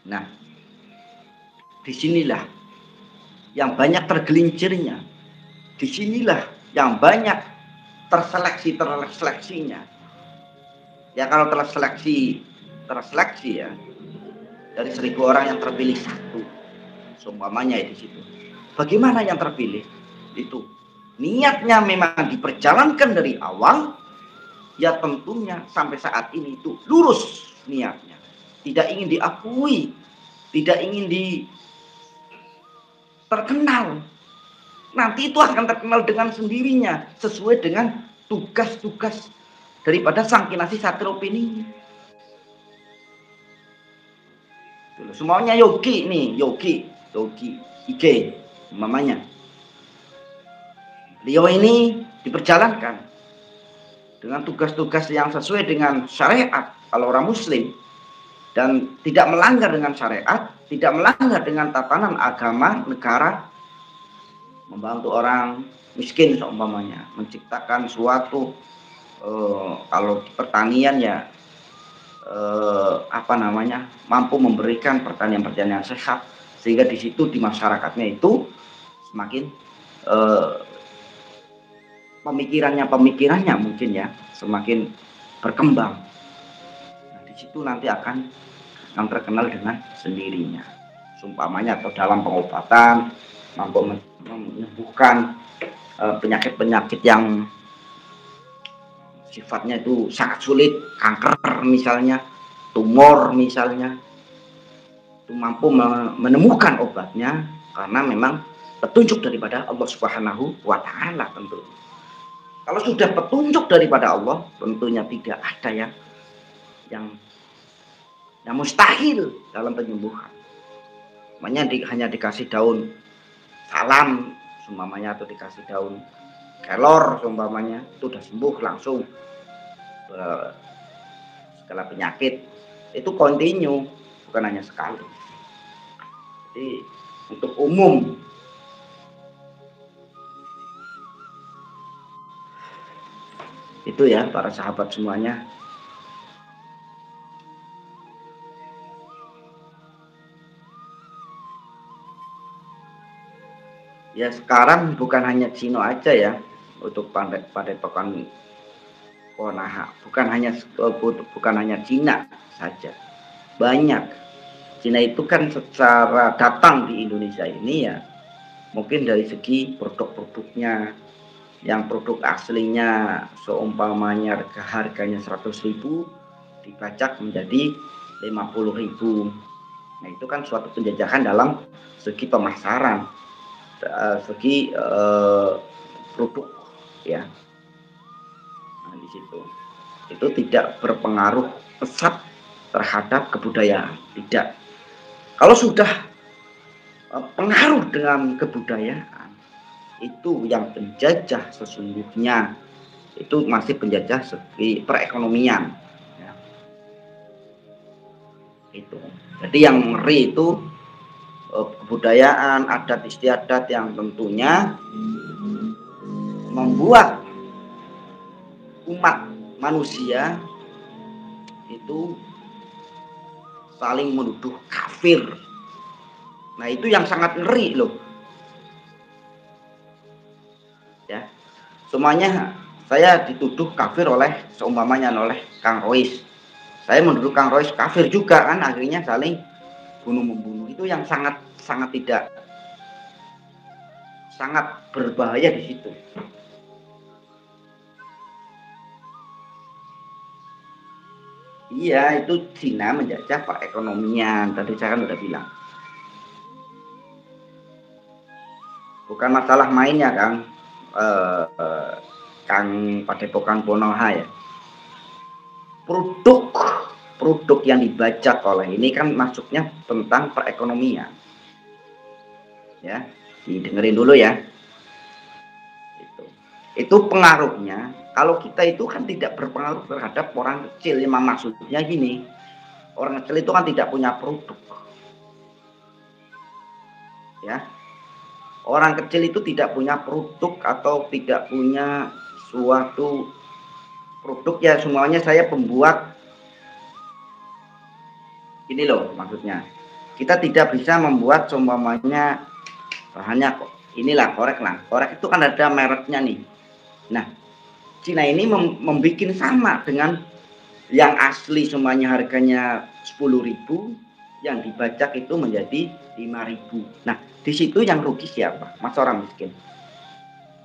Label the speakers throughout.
Speaker 1: Nah, disinilah yang banyak tergelincirnya, disinilah yang banyak terseleksinya. Ya kalau terseleksi ya, dari 1.000 orang yang terpilih satu, seumpamanya di situ. Bagaimana yang terpilih? Itu niatnya memang diperjalankan dari awal, ya tentunya sampai saat ini itu lurus niatnya. Tidak ingin diakui, tidak ingin terkenal. Nanti itu akan terkenal dengan sendirinya, sesuai dengan tugas-tugas daripada sang kinasi satropen ini. Semuanya yogi nih, yogi Ige mamanya. Beliau ini diperjalankan dengan tugas-tugas yang sesuai dengan syariat kalau orang muslim, dan tidak melanggar dengan syariat, tidak melanggar dengan tatanan agama negara, membantu orang miskin seumpamanya, menciptakan suatu kalau di pertanian ya mampu memberikan pertanian-pertanian sehat, sehingga di situ di masyarakatnya itu semakin pemikirannya mungkin ya semakin berkembang. Nah, di situ nanti akan terkenal dengan sendirinya, sumpamanya, atau dalam pengobatan mampu menyembuhkan penyakit-penyakit yang sifatnya itu sangat sulit, kanker misalnya, tumor misalnya, itu mampu menemukan obatnya karena memang petunjuk daripada Allah Subhanahu wa taala. Tentu kalau sudah petunjuk daripada Allah, tentunya tidak ada yang mustahil dalam penyembuhan. Hanya dikasih daun salam seumpamanya, atau dikasih daun kelor seumpamanya, itu sudah sembuh langsung segala penyakit. Itu kontinu, bukan hanya sekali. Jadi untuk umum. Itu ya para sahabat semuanya. Ya sekarang bukan hanya Cino aja ya, untuk padepokan Konoha, bukan hanya Cina saja, banyak. Cina itu kan secara datang di Indonesia ini ya, mungkin dari segi produk-produknya, yang produk aslinya seumpamanya harganya 100.000 dibajak menjadi 50.000. Nah itu kan suatu penjajahan dalam segi pemasaran, segi produk ya. Nah di situ itu tidak berpengaruh pesat terhadap kebudayaan, tidak. Kalau sudah pengaruh dengan kebudayaan, itu yang penjajah sesungguhnya itu masih penjajah segi perekonomian ya. Itu jadi yang ngeri itu kebudayaan, adat istiadat yang tentunya membuat umat manusia itu saling menuduh kafir. Nah itu yang sangat ngeri loh ya. Semuanya saya dituduh kafir oleh seumpamanya oleh Kang Rois, saya menuduh Kang Rois kafir juga kan, akhirnya saling bunuh membunuh. Itu yang sangat berbahaya di situ. Iya, itu Cina menjajah perekonomian. Tadi saya kan udah bilang. Bukan masalah mainnya, Kang. Kang Padepokan Konoha ya. Produk yang dibajak oleh ini kan masuknya tentang perekonomian. Ya, didengerin dulu ya. Itu pengaruhnya. Kalau kita itu kan tidak berpengaruh terhadap orang kecil. Memang maksudnya gini, orang kecil itu kan tidak punya produk ya. Orang kecil itu tidak punya produk atau tidak punya suatu produk ya, semuanya saya pembuat ini loh maksudnya. Kita tidak bisa membuat seumpamanya bahannya inilah korek lah. Korek itu kan ada mereknya nih. Nah, Cina ini membuat sama dengan yang asli semuanya harganya 10.000, yang dibajak itu menjadi 5.000. Nah, di situ yang rugi siapa? Mas orang miskin.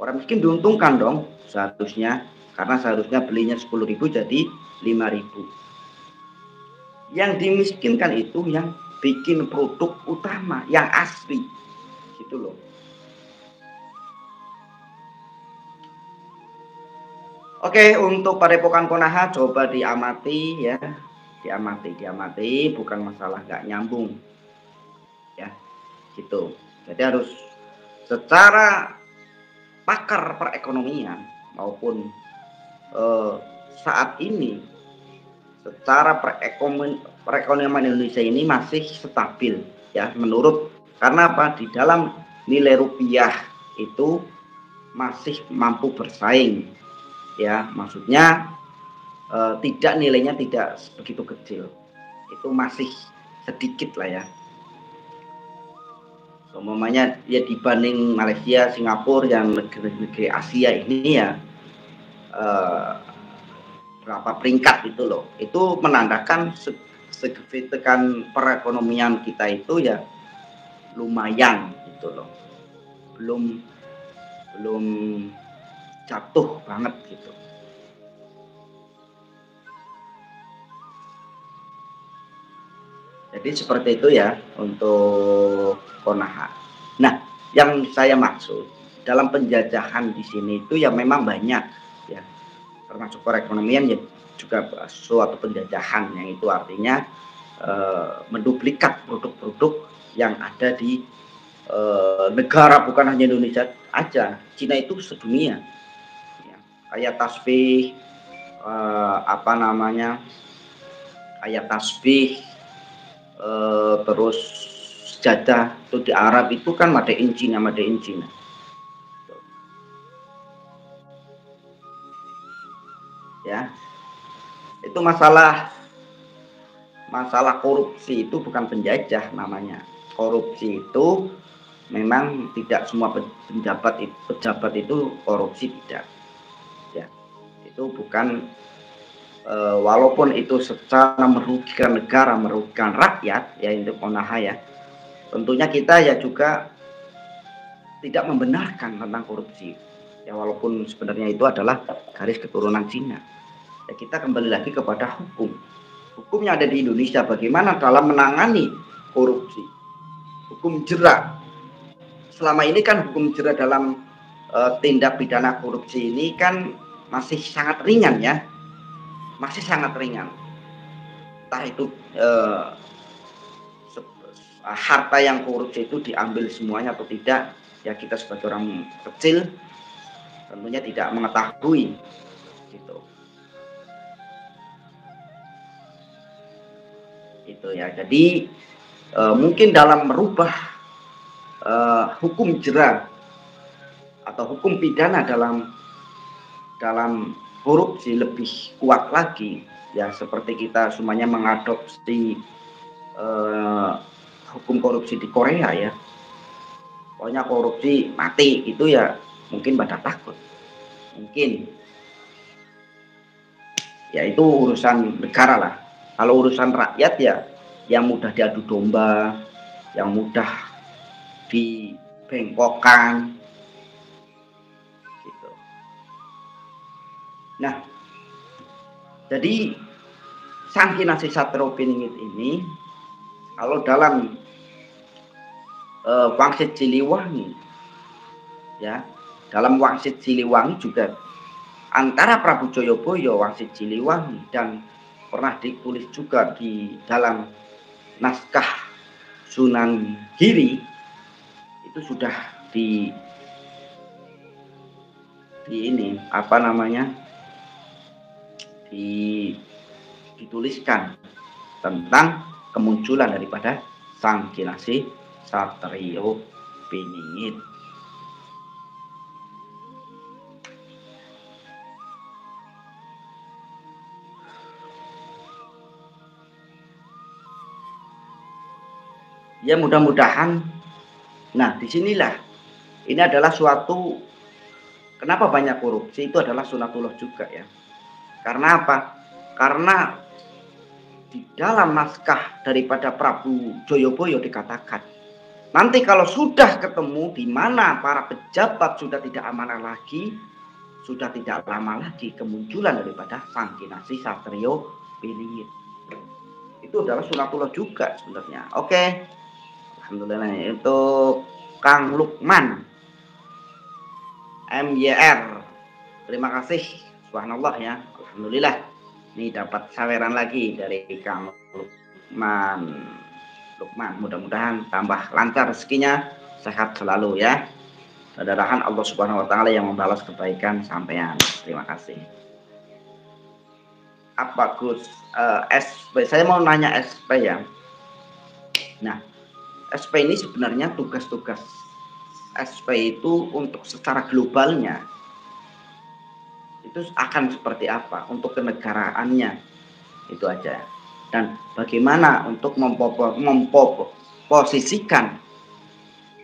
Speaker 1: Orang miskin diuntungkan dong seharusnya, karena seharusnya belinya 10.000 jadi 5.000. Yang dimiskinkan itu yang bikin produk utama yang asli gitu loh. Oke, untuk Padepokan Konoha coba diamati ya, diamati, bukan masalah nggak nyambung ya, gitu. Jadi harus secara pakar perekonomian maupun saat ini secara perekonomian Indonesia ini masih stabil ya, menurut, karena apa, di dalam nilai rupiah itu masih mampu bersaing ya, maksudnya tidak, nilainya tidak begitu kecil, itu masih sedikit lah ya, umpamanya ya dibanding Malaysia, Singapura, yang negeri-negeri Asia ini ya berapa peringkat itu loh, itu menandakan signifikan perekonomian kita itu ya lumayan gitu loh, belum belum jatuh banget gitu. Jadi seperti itu ya untuk Konoha. Nah, yang saya maksud dalam penjajahan di sini itu ya memang banyak ya, termasuk perekonomian ya, juga suatu penjajahan yang itu artinya menduplikat produk-produk yang ada di negara, bukan hanya Indonesia aja, Cina itu sedunia ya. Kayak tasbih, apa namanya, kayak tasbih, terus sejadah itu di Arab itu kan made in China, made in China ya. Itu masalah masalah korupsi itu bukan penjajah namanya. Korupsi itu memang tidak semua pejabat itu korupsi, tidak ya. Itu bukan walaupun itu secara merugikan negara, merugikan rakyat ya, itu Konoha ya, tentunya kita ya juga tidak membenarkan tentang korupsi ya, walaupun sebenarnya itu adalah garis keturunan Cina ya. Kita kembali lagi kepada hukum yang ada di Indonesia, bagaimana dalam menangani korupsi. Hukum jera selama ini kan, hukum jera dalam tindak pidana korupsi ini kan masih sangat ringan ya, masih sangat ringan. Entah itu harta yang korupsi itu diambil semuanya atau tidak ya, kita sebagai orang kecil tentunya tidak mengetahui gitu. Itu ya. Jadi mungkin dalam merubah hukum jera atau hukum pidana dalam korupsi lebih kuat lagi ya, seperti kita semuanya mengadopsi hukum korupsi di Korea ya. Pokoknya korupsi mati itu ya, mungkin pada takut. Mungkin ya itu urusan negara lah. Kalau urusan rakyat ya yang mudah diadu domba, yang mudah dibengkokkan gitu. Nah, jadi Sangkinasi Satrio Piningit ini kalau dalam Wangsit Siliwangi ya, dalam Wangsit Siliwangi juga antara Prabu Joyoboyo, Wangsit Siliwangi, dan pernah ditulis juga di dalam naskah Sunan Giri itu sudah di ini apa namanya, dituliskan tentang kemunculan daripada Sangkinasi Satrio Piningit. Ya mudah-mudahan. Nah disinilah ini adalah suatu kenapa banyak korupsi itu adalah sunatullah juga ya. Karena apa? Karena di dalam naskah daripada Prabu Joyoboyo dikatakan, nanti kalau sudah ketemu di mana para pejabat sudah tidak amanah lagi, sudah tidak lama lagi kemunculan daripada Sang Kinasih Satrio Piningit. Itu adalah sunatullah juga sebenarnya. Oke. Alhamdulillah itu Kang Lukman MYR. Terima kasih. Subhanallah ya. Alhamdulillah. Ini dapat saweran lagi dari Kang Lukman. Lukman, mudah-mudahan tambah lancar rezekinya, sehat selalu ya. Mudah-mudahan Allah Subhanahu wa taala yang membalas kebaikan sampean. Terima kasih. Apa Gus? SP, saya mau nanya SP ya. Nah, SP ini sebenarnya tugas-tugas SP itu untuk secara globalnya itu akan seperti apa untuk kenegaraannya, itu aja. Dan bagaimana untuk memposisikan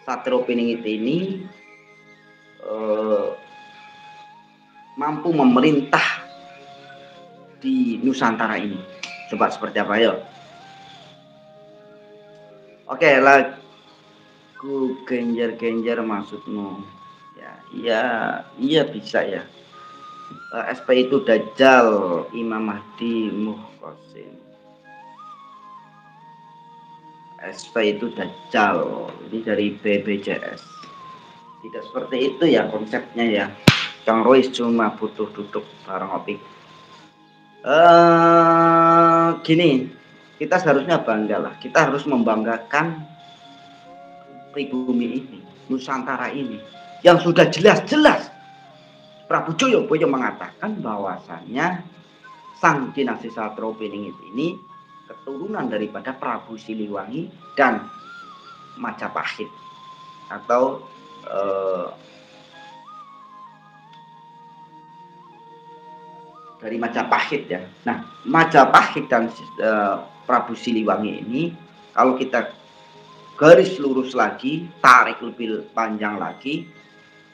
Speaker 1: Satrio Piningit ini mampu memerintah di Nusantara ini. Coba seperti apa ya? Oke, lagu Genjer-Genjer maksudmu. Ya, iya, iya bisa ya. SP itu Dajjal, Imam Mahdi, Muhkosim. SP itu Dajjal, ini dari BPJS. Tidak seperti itu ya konsepnya ya. Kang Royce cuma butuh duduk bareng ngopi. Gini, kita seharusnya bangga lah. Kita harus membanggakan pribumi ini, Nusantara ini, yang sudah jelas-jelas Prabu Joyoboyo mengatakan bahwasannya Sang Kinasih Satrio Piningit ini keturunan daripada Prabu Siliwangi dan Majapahit atau dari Majapahit ya. Nah, Majapahit dan Prabu Siliwangi ini kalau kita garis lurus lagi, tarik lebih panjang lagi,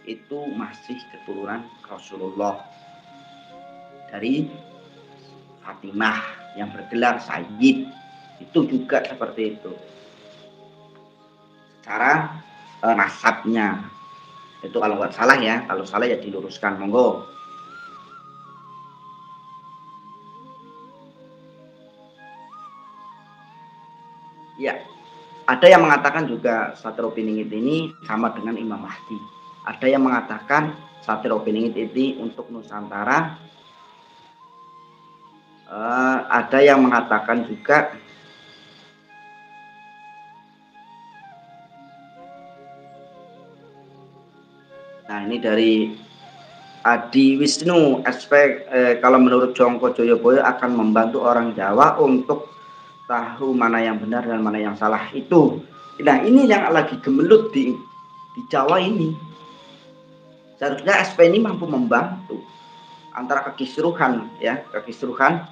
Speaker 1: itu masih keturunan Rasulullah dari Fatimah yang bergelar Sayyid. Itu juga seperti itu secara nasabnya. Itu kalau nggak salah ya, kalau salah ya diluruskan, monggo. Ya, ada yang mengatakan juga Satrio Piningit ini sama dengan Imam Mahdi. Ada yang mengatakan Satrio Piningit ini untuk Nusantara. Ada yang mengatakan juga nah ini dari Adi Wisnu aspek kalau menurut Jongko Joyoboyo akan membantu orang Jawa untuk tahu mana yang benar dan mana yang salah itu. Nah ini yang lagi gemelut di Jawa ini. Seharusnya SP ini mampu membantu antara kekisruhan ya, kekisruhan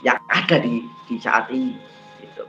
Speaker 1: yang ada di saat ini. Gitu.